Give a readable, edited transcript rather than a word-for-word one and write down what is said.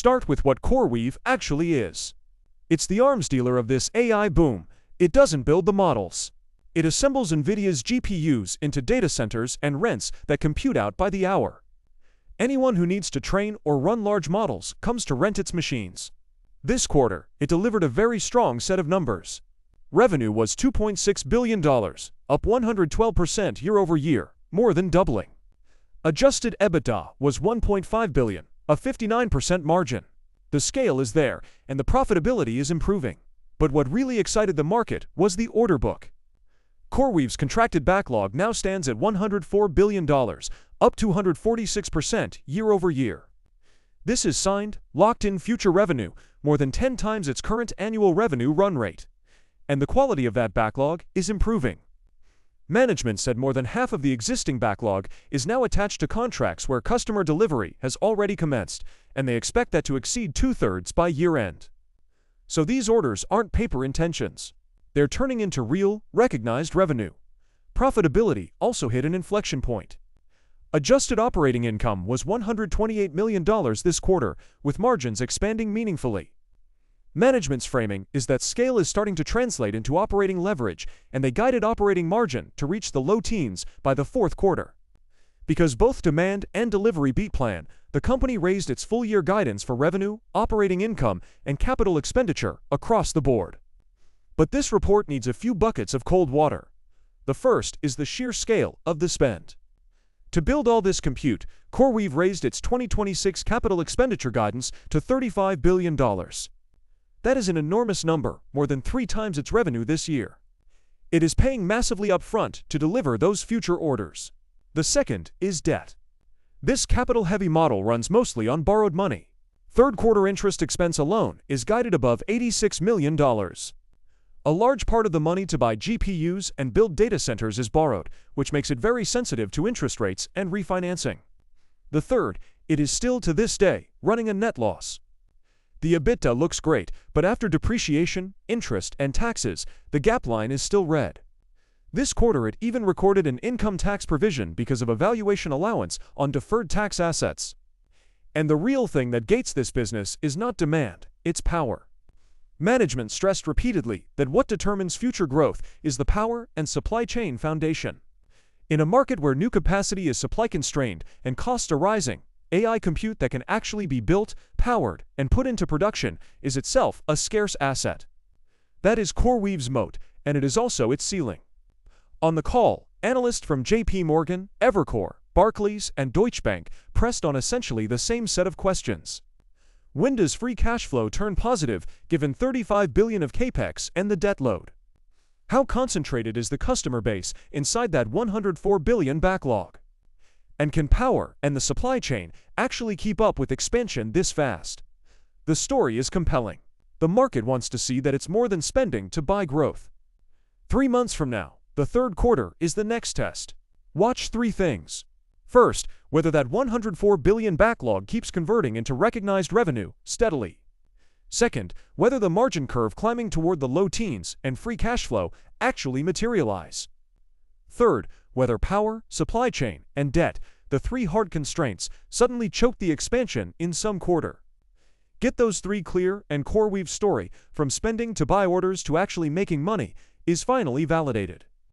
start with what CoreWeave actually is. It's the arms dealer of this AI boom. It doesn't build the models. It assembles Nvidia's GPUs into data centers and rents that compute out by the hour. Anyone who needs to train or run large models comes to rent its machines. This quarter, it delivered a very strong set of numbers. Revenue was $2.6 billion, up 112% year-over-year, more than doubling. Adjusted EBITDA was $1.5 billion, a 59% margin. The scale is there, and the profitability is improving. But what really excited the market was the order book. CoreWeave's contracted backlog now stands at $104 billion, up 246% year-over-year. This is signed, locked-in future revenue, more than 10 times its current annual revenue run rate. And the quality of that backlog is improving. Management said more than half of the existing backlog is now attached to contracts where customer delivery has already commenced, and they expect that to exceed 2/3 by year-end. So these orders aren't paper intentions. They're turning into real, recognized revenue. Profitability also hit an inflection point. Adjusted operating income was $128 million this quarter, with margins expanding meaningfully. Management's framing is that scale is starting to translate into operating leverage, and they guided operating margin to reach the low teens by the fourth quarter. Because both demand and delivery beat plan, the company raised its full-year guidance for revenue, operating income, and capital expenditure across the board. But this report needs a few buckets of cold water. The first is the sheer scale of the spend. To build all this compute, CoreWeave raised its 2026 capital expenditure guidance to $35 billion. That is an enormous number, more than 3 times its revenue this year. It is paying massively upfront to deliver those future orders. The second is debt. This capital-heavy model runs mostly on borrowed money. Third-quarter interest expense alone is guided above $86 million. A large part of the money to buy GPUs and build data centers is borrowed, which makes it very sensitive to interest rates and refinancing. The third, it is still to this day running a net loss. The EBITDA looks great, but after depreciation, interest, and taxes, the GAAP line is still red. This quarter it even recorded an income tax provision because of a valuation allowance on deferred tax assets. And the real thing that gates this business is not demand, it's power. Management stressed repeatedly that what determines future growth is the power and supply chain foundation. In a market where new capacity is supply constrained and costs are rising, AI compute that can actually be built, powered, and put into production is itself a scarce asset. That is CoreWeave's moat, and it is also its ceiling. On the call, analysts from JPMorgan, Evercore, Barclays, and Deutsche Bank pressed on essentially the same set of questions. When does free cash flow turn positive given $35 billion of Capex and the debt load? How concentrated is the customer base inside that $104 billion backlog? And can power and the supply chain actually keep up with expansion this fast? The story is compelling. The market wants to see that it's more than spending to buy growth. 3 months from now, the third quarter is the next test. Watch 3 things. First, whether that $104 billion backlog keeps converting into recognized revenue steadily. Second, whether the margin curve climbing toward the low teens and free cash flow actually materialize. Third, whether power, supply chain, and debt, the 3 hard constraints, suddenly choke the expansion in some quarter. Get those 3 clear, and CoreWeave's story, from spending to buy orders to actually making money, is finally validated.